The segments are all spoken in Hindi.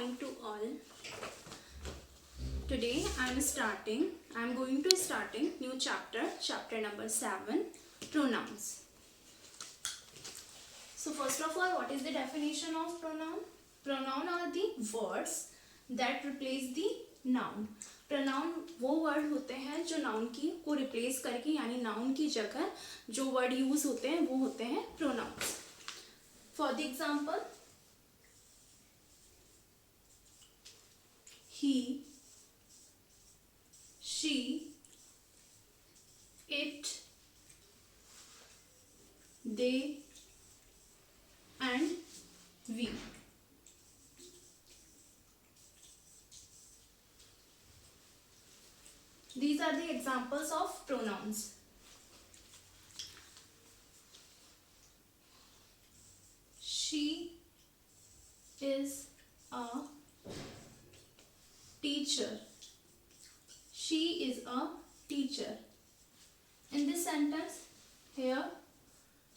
morning to all. Today I am going to starting new chapter number 7, pronouns. So first of all, what is the definition of pronoun? Pronoun are the words that replace the noun. pronoun वो वर्ड होते हैं जो नाउन की को रिप्लेस करके, यानी नाउन की जगह जो वर्ड यूज होते हैं वो होते हैं pronouns. For the example, he, she, it, they and we. These are the examples of pronouns. She is a teacher. She is a teacher. In this sentence, here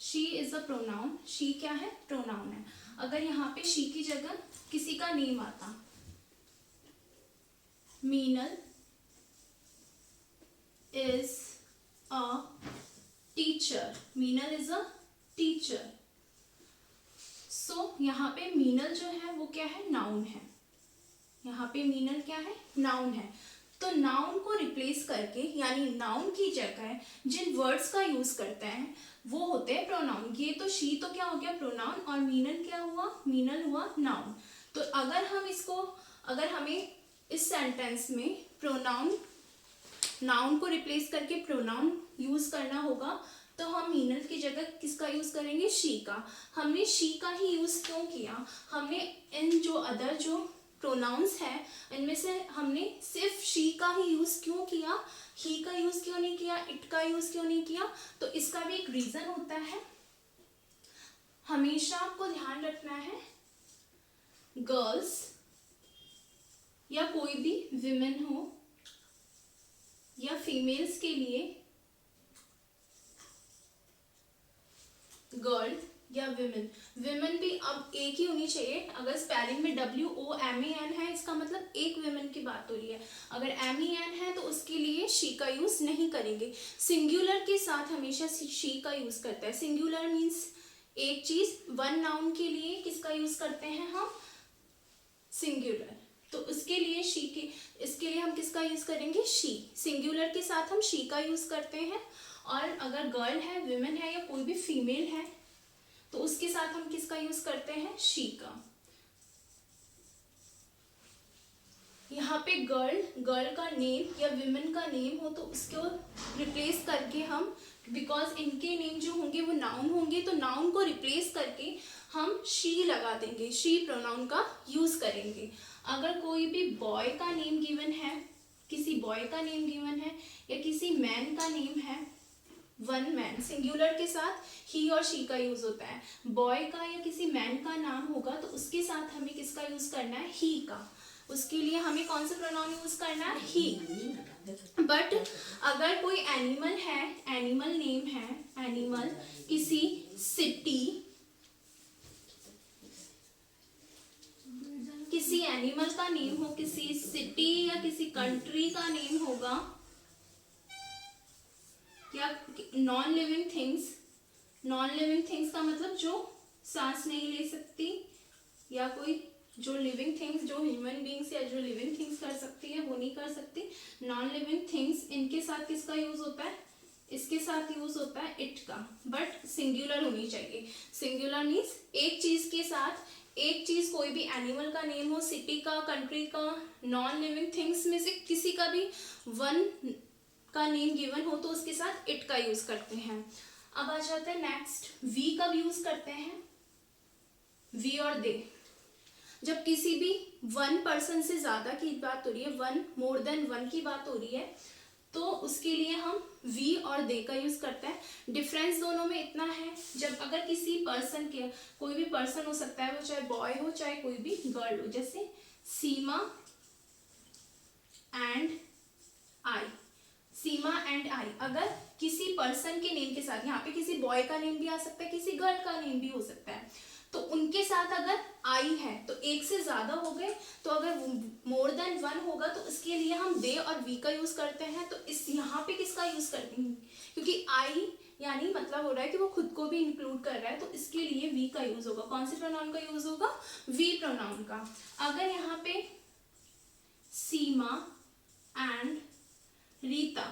she is a pronoun. She क्या है? Pronoun है. अगर यहाँ पे she की जगह किसी का नेम आता, Meenal is a teacher. Meenal is a teacher. So यहाँ पे मीनल जो है वो क्या है? नाउन है. यहाँ पे मीनल क्या है? नाउन है. तो नाउन को रिप्लेस करके, यानी नाउन की जगह जिन वर्ड्स का यूज करते हैं वो होते हैं प्रोनाउन. ये तो शी तो क्या हो गया? प्रोनाउन. और मीनल क्या हुआ? मीनल हुआ नाउन. तो अगर हमें इस सेंटेंस में प्रोनाउन, नाउन को रिप्लेस करके प्रोनाउन यूज करना होगा तो हम मीनल की जगह किसका यूज करेंगे? शी का. हमने शी का ही यूज क्यों किया? हमने इन जो अदर जो प्रोनाउंस है इनमें से हमने सिर्फ शी का ही यूज क्यों किया? ही का यूज क्यों नहीं किया? इट का यूज क्यों नहीं किया? तो इसका भी एक रीजन होता है. हमेशा आपको ध्यान रखना है, गर्ल्स या कोई भी विमेन हो या फीमेल्स के लिए, गर्ल या विमेन भी अब एक ही होनी चाहिए. अगर स्पेलिंग में WOMAN है इसका मतलब एक विमेन की बात हो रही है. अगर MEN है तो उसके लिए शी का यूज नहीं करेंगे. सिंगुलर के साथ हमेशा शी का यूज करते हैं. सिंगुलर मीन्स एक चीज. वन नाउन के लिए किसका यूज करते हैं हम? सिंगुलर. तो उसके लिए इसके लिए हम किसका यूज करेंगे? शी. सिंगुलर के साथ हम शी का यूज करते हैं. और अगर गर्ल है, विमेन है या कोई भी फीमेल है तो उसके साथ हम किसका यूज करते हैं? शी का. यहाँ पे गर्ल का नेम या विमेन का नेम हो तो उसको रिप्लेस करके हम, बिकॉज इनके नेम जो होंगे वो नाउन होंगे, तो नाउन को रिप्लेस करके हम शी लगा देंगे. शी प्रोनाउन का यूज करेंगे. अगर कोई भी बॉय का नेम गिवन है, किसी बॉय का नेम गिवन है या किसी मैन का नेम है, वन मैन, सिंगुलर के साथ ही और शी का यूज होता है. बॉय का या किसी मैन का नाम होगा तो उसके साथ हमें किसका यूज करना है? ही का. उसके लिए हमें कौन सा प्रोनाउन यूज करना है? ही. बट अगर कोई एनिमल है, एनिमल नेम है, एनिमल किसी सिटी, किसी एनिमल का नेम हो, किसी सिटी या किसी कंट्री का नेम होगा, या नॉन लिविंग थिंग्स का मतलब जो सांस नहीं ले सकती, या कोई जो लिविंग थिंग्स, जो ह्यूमन बींग्स या जो लिविंग थिंग्स कर सकती है वो नहीं कर सकती. नॉन लिविंग थिंग्स, इनके साथ किसका यूज होता है? इसके साथ यूज होता है इट का. बट सिंगुलर होनी चाहिए. सिंगुलर मीन्स एक चीज के साथ, एक चीज कोई भी एनिमल का नेम हो, सिटी का, कंट्री का, नॉन लिविंग थिंग्स में से किसी का भी वन का नेम गिवन हो तो उसके साथ इट का यूज करते हैं. अब आ जाते हैं नेक्स्ट, वी कब यूज करते हैं? वी और दे. जब किसी भी वन पर्सन से ज्यादा की बात हो रही है, वन, मोर देन वन की बात हो रही है, तो उसके लिए हम वी और दे का यूज करते हैं. डिफरेंस दोनों में इतना है, जब अगर किसी पर्सन के, कोई भी पर्सन हो सकता है, वो चाहे बॉय हो चाहे कोई भी गर्ल हो, जैसे सीमा and I. Seema and I अगर किसी पर्सन के नेम के साथ, यहाँ पे किसी बॉय का नेम भी आ सकता है, किसी गर्ल का नेम भी हो सकता है, तो उनके साथ अगर आई है तो एक से ज्यादा हो गए, तो अगर मोर देन वन होगा तो इसके लिए हम दे और वी का यूज करते हैं। तो इस यहाँ पे किसका यूज करते हैं, क्योंकि आई यानी मतलब हो रहा है कि वो खुद को भी इंक्लूड कर रहा है, तो इसके लिए वी का यूज होगा। कौन से प्रोनाउन का यूज होगा, वी प्रोनाउन का। अगर यहाँ पे सीमा एंड रीता,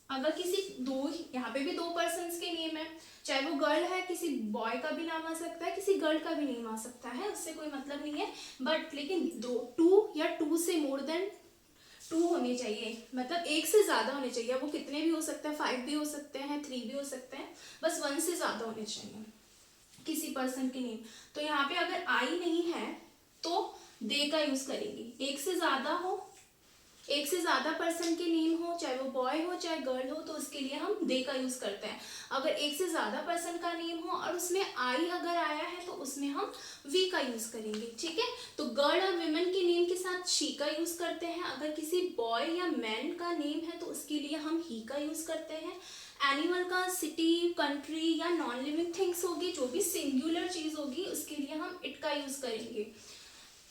अगर किसी दो, यहाँ पे भी दो पर्सन्स के नेम है, चाहे वो गर्ल है, किसी बॉय का भी नाम आ सकता है, किसी गर्ल का भी नेम आ सकता है, उससे कोई मतलब नहीं है। बट लेकिन दो, टू या टू से मोर देन टू होने चाहिए, मतलब एक से ज्यादा होने चाहिए। वो कितने भी हो सकते हैं, 5 भी हो सकते हैं, 3 भी हो सकते हैं, बस 1 से ज्यादा होने चाहिए किसी पर्सन के नेम। तो यहाँ पे अगर आई नहीं है तो दे का यूज करेंगे। एक से ज्यादा हो, एक से ज्यादा पर्सन के नेम हो, चाहे वो बॉय हो चाहे गर्ल हो, तो उसके लिए हम दे का यूज करते हैं। अगर एक से ज्यादा पर्सन का नेम हो और उसमें आई अगर आया है तो उसमें हम वी का यूज करेंगे, ठीक है। तो गर्ल और विमेन के नेम के साथ शी का यूज करते हैं। अगर किसी बॉय या मैन का नेम है तो उसके लिए हम ही का यूज करते हैं। एनिमल का, सिटी, कंट्री या नॉन लिविंग थिंग्स होगी, जो भी सिंगुलर चीज होगी, उसके लिए हम इट का यूज करेंगे।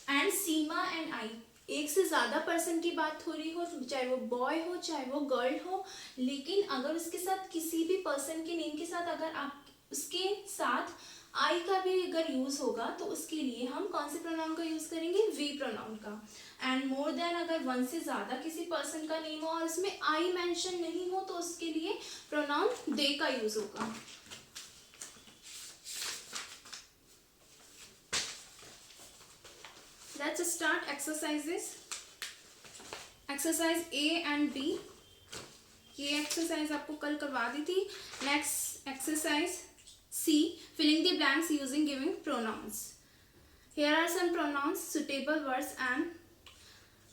एंड सीमा एंड आई, एक से ज्यादा पर्सन की बात हो रही हो, चाहे वो बॉय हो चाहे वो गर्ल हो, लेकिन अगर उसके साथ किसी भी पर्सन के नेम के साथ अगर आप उसके साथ आई का भी अगर यूज होगा तो उसके लिए हम कौन से प्रोनाउन का यूज करेंगे, वी प्रोनाउन का। एंड मोर देन, अगर 1 से ज्यादा किसी पर्सन का नेम हो और उसमें आई मेंशन नहीं हो तो उसके लिए प्रोनाउन दे का यूज होगा। Let's start exercises. Exercise A and B. ये एक्सरसाइज आपको कल करवा दी थी। Next exercise C, filling the blanks using giving pronouns. Here are some pronouns, suitable words and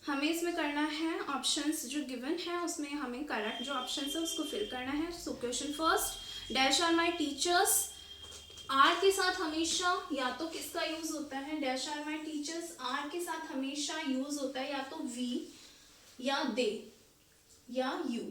हमें इसमें करना है ऑप्शंस जो गिवन है उसमें हमें करेक्ट जो ऑप्शंस है उसको फिल करना है। So question first, dash are my teachers. Are के साथ हमेशा या तो किसका यूज होता है, dash are my teachers, are के साथ हमेशा यूज होता है या तो वी या दे या यू,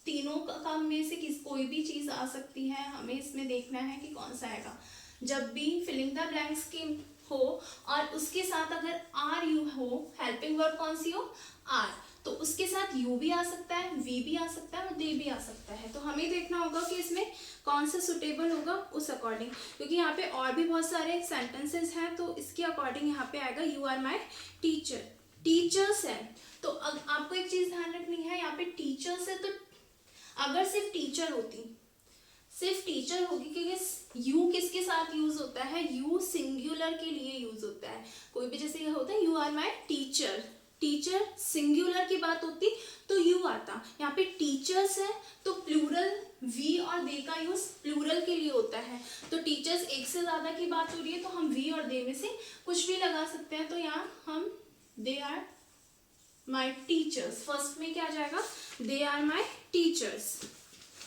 तीनों का में से कोई भी चीज आ सकती है। हमें इसमें देखना है कि कौन सा आएगा। जब भी फिलिंग द ब्लैंक्स की हो और उसके साथ अगर आर यू हो, हेल्पिंग वर्ब कौन सी हो, आर, तो उसके साथ यू भी आ सकता है, वी भी आ सकता है और दे भी आ सकता है। तो हमें देखना होगा कि इसमें कौन सा सुटेबल होगा उस अकॉर्डिंग, क्योंकि यहाँ पे और भी बहुत सारे सेंटेंसेस हैं तो इसके अकॉर्डिंग यहाँ पे आएगा you are my teacher. Teachers है तो आपको एक चीज ध्यान रखनी है, यहाँ पे टीचर्स है तो अगर सिर्फ टीचर होती, सिर्फ टीचर होगी, क्योंकि यू किसके साथ यूज होता है, यू सिंगुलर के लिए यूज होता है। कोई भी जैसे होता है you are my teacher, teacher singular की बात होती तो यू आता। यहाँ पे टीचर्स है तो प्लूरल वी और दे का यूज प्लूरल के लिए होता है। तो टीचर्स एक से ज्यादा की बात हो रही है तो हम वी और दे में से कुछ भी लगा सकते हैं। तो यहाँ हम they are my teachers, first में क्या आ जाएगा, they are my teachers.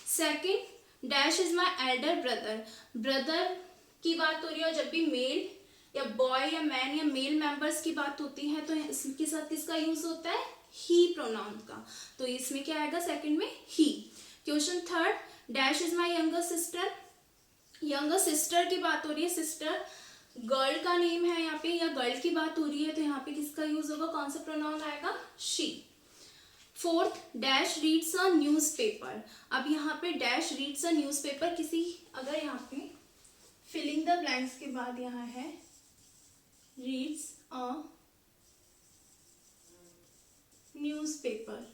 Second, dash is my elder brother. Brother की बात हो रही है और जब भी मेल या बॉय या मैन या मेल मेंबर्स की बात होती है तो इसके साथ किसका यूज होता है, ही प्रोनाउन का। तो इसमें क्या आएगा, सेकंड में ही। Question third, dash is my younger sister. Younger sister की बात हो रही है, सिस्टर गर्ल का नेम है यहाँ पे या गर्ल की बात हो रही है तो यहाँ पे किसका यूज होगा, कौन सा प्रोनाउन आएगा, she. Fourth, dash reads a newspaper. अब यहाँ पे डैश रीड्स अ न्यूज़पेपर, किसी अगर यहाँ पे फिलिंग द ब्लैंक्स के बाद यहाँ है रीड्स अ न्यूज़पेपर,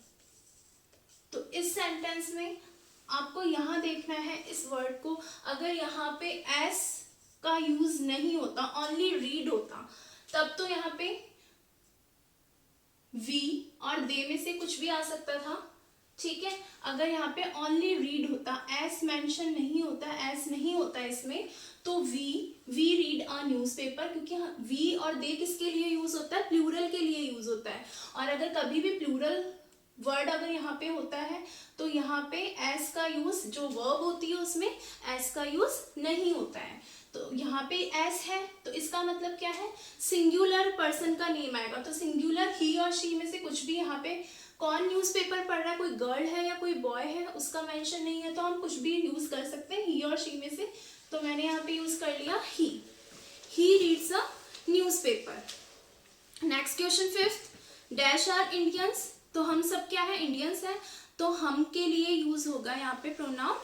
तो इस सेंटेंस में आपको यहाँ देखना है इस वर्ड को। अगर यहाँ पे एस का यूज नहीं होता, ओनली रीड होता, तब तो यहाँ पे वी और दे में से कुछ भी आ सकता था, ठीक है। अगर यहाँ पे ओनली रीड होता, एस मेंशन नहीं होता, एस नहीं होता इसमें, तो वी रीड अ न्यूज़पेपर, क्योंकि वी और दे किसके लिए यूज होता है, प्लूरल के लिए यूज होता है। और अगर कभी भी प्लूरल वर्ड अगर यहाँ पे होता है तो यहाँ पे एस का यूज, जो वर्ब होती है उसमें एस का यूज नहीं होता है। तो यहाँ पे एस है तो इसका मतलब क्या है, सिंगुलर पर्सन का नेम आएगा। तो सिंगुलर ही और शी में से कुछ भी यहाँ पे कौन न्यूज़पेपर पढ़ रहा है, कोई गर्ल है या कोई बॉय है, उसका मेंशन नहीं है, तो हम कुछ भी यूज कर सकते हैं ही और शी में से। तो मैंने यहाँ पे यूज कर लिया he reads a newspaper. Next question fifth, dash are Indians. तो हम सब क्या है, इंडियंस है, तो हम के लिए यूज होगा यहाँ पे pronoun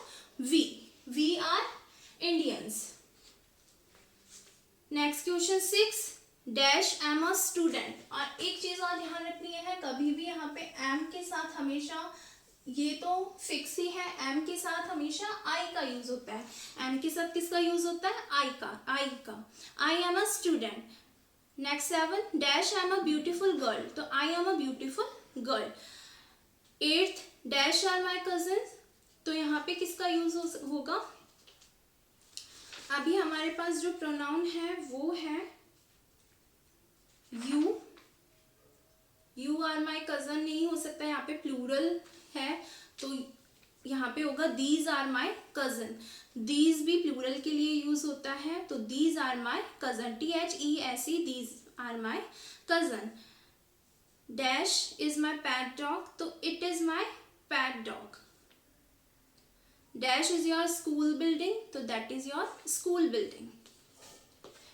we are Indians. Next question six, dash am a student. और एक चीज और ध्यान रखनी है, कभी भी यहाँ पे एम के साथ हमेशा, ये तो फिक्स ही है, एम के साथ हमेशा आई का यूज होता है। एम के साथ किसका यूज होता है, आई का। I am a student. Next seven, dash I am a beautiful girl. तो I am a beautiful girl. Eighth, dash are my cousins. तो यहाँ पे किसका यूज होगा, अभी हमारे पास जो प्रोनाउन है वो है यू आर माई कजन नहीं हो सकता, यहाँ पे प्लूरल है, तो यहाँ पे होगा these are my cousin. These भी प्लूरल के लिए यूज होता है, तो these are my cousin, THESE, these are my cousin. Dash is my pet dog. तो it is my pet dog. Dash is your school building. तो that is your school building.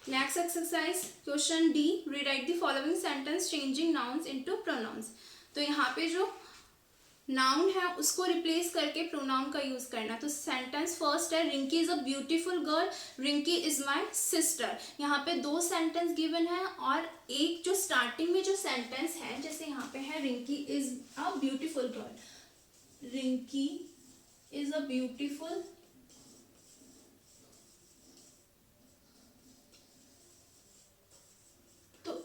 Next exercise question D, rewrite the following sentence changing nouns into pronouns. तो यहाँ पे जो नाउन है उसको रिप्लेस करके प्रोनाउन का यूज करना। तो सेंटेंस फर्स्ट है, Rinki is a beautiful girl, Rinki is my sister. यहाँ पे दो सेंटेंस गिवन है और एक जो स्टार्टिंग में जो सेंटेंस है, जैसे यहाँ पे है Rinki is a beautiful girl, Rinki is a beautiful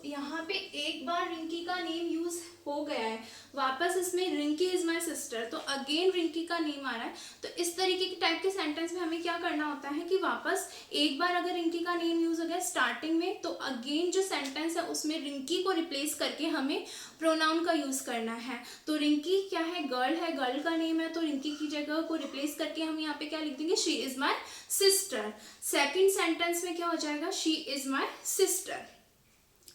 यहाँ पे एक बार रिंकी का नेम यूज हो गया है, वापस इसमें रिंकी इज माई सिस्टर, तो अगेन रिंकी का नेम आ रहा है। तो इस तरीके के टाइप के सेंटेंस में हमें क्या करना होता है कि वापस एक बार अगर रिंकी का नेम यूज हो गया स्टार्टिंग में, तो अगेन जो सेंटेंस है उसमें रिंकी को रिप्लेस करके हमें प्रोनाउन का यूज करना है। तो रिंकी क्या है, गर्ल है, गर्ल का नेम है, तो रिंकी की जगह को रिप्लेस करके हम यहाँ पे क्या लिख देंगे, she is my sister. Second sentence में क्या हो जाएगा, she is my sister.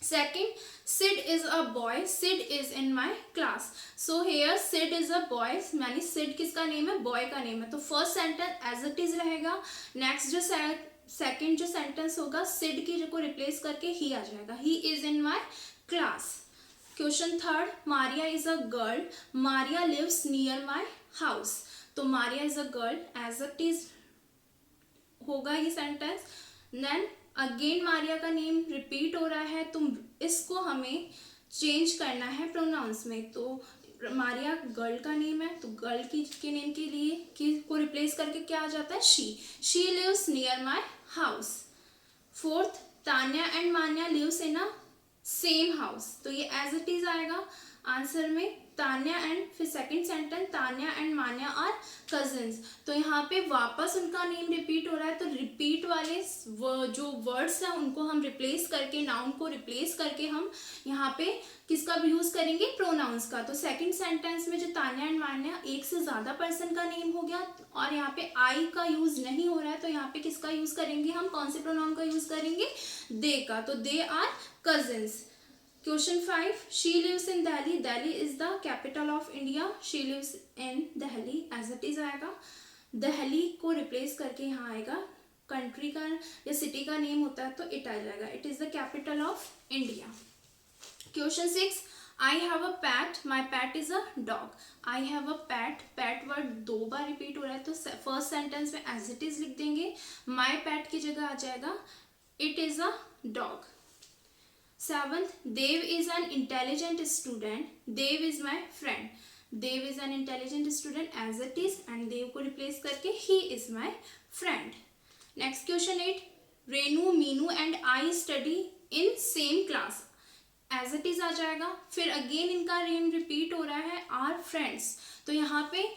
Second, Sid is a boy. Sid is in my class. So here Sid is a boy. यानी Sid किसका नेम है, बॉय का नेम है। तो first sentence as it is रहेगा। नेक्स्ट जो सेकेंड जो सेंटेंस होगा, Sid की जो को रिप्लेस करके ही आ जाएगा, he is in my class. Question third, Maria is a girl. Maria lives near my house. तो Maria is a girl as it is होगा ये सेंटेंस। देन अगेन मारिया का नेम रिपीट हो रहा है, तो इसको हमें चेंज करना है प्रोनाउंस में। तो मारिया गर्ल का नेम है, तो गर्ल के नेम के लिए को रिप्लेस करके क्या आ जाता है, she lives near my house. Fourth, Tanya and Manya lives in a same house. तो ये एज इट इज आएगा आंसर में, तान्या एंड, फिर second sentence Tanya and Manya are cousins. तो यहाँ पे वापस उनका नेम रिपीट हो रहा है, तो रिपीट वाले जो वर्ड्स हैं उनको हम रिप्लेस करके, नाउन को रिप्लेस करके हम यहाँ पे किसका भी यूज करेंगे, प्रोनाउंस का। तो सेकंड सेंटेंस में जो तान्या एंड मान्या, एक से ज्यादा पर्सन का नेम हो गया और यहाँ पे आई का यूज नहीं हो रहा है, तो यहाँ पे किसका यूज करेंगे हम, कौन से प्रोनाउन का यूज करेंगे, दे का। तो they are cousins. Question 5, she lives in Delhi. Delhi is the capital of India. She lives in Delhi as it is आएगा. दिल्ली को रिप्लेस करके यहाँ आएगा, कंट्री का या सिटी का नेम होता है तो इट आ जाएगा, it is the capital of India. Question 6, I have a PAT. My PAT is a dog. I have a PAT, PAT word 2 bar repeat हो रहा है, तो फर्स्ट सेंटेंस में एज इट इज लिख देंगे, माई पैट की जगह आ जाएगा it is a dog. 7th, Dev is an intelligent student. Dev is my friend. Dev is an intelligent student as it is, and Dev को replace करके he is my friend. Next question 8, Renu, Meenu and I study in same class. As it is आ जाएगा. फिर again इनका नेम रिपीट हो रहा है, our friends. तो यहाँ पे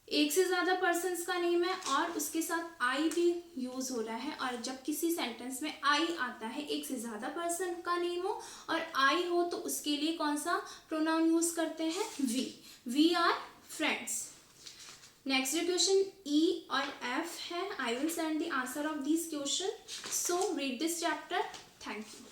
एक से ज्यादा पर्सन्स का नेम है और उसके साथ आई भी यूज हो रहा है, और जब किसी सेंटेंस में आई आता है, एक से ज्यादा पर्सन का नेम हो और आई हो, तो उसके लिए कौन सा प्रोनाउन यूज करते हैं, we are friends. Next question E और एफ है. I will send the answer of this question, so read this chapter. Thank you.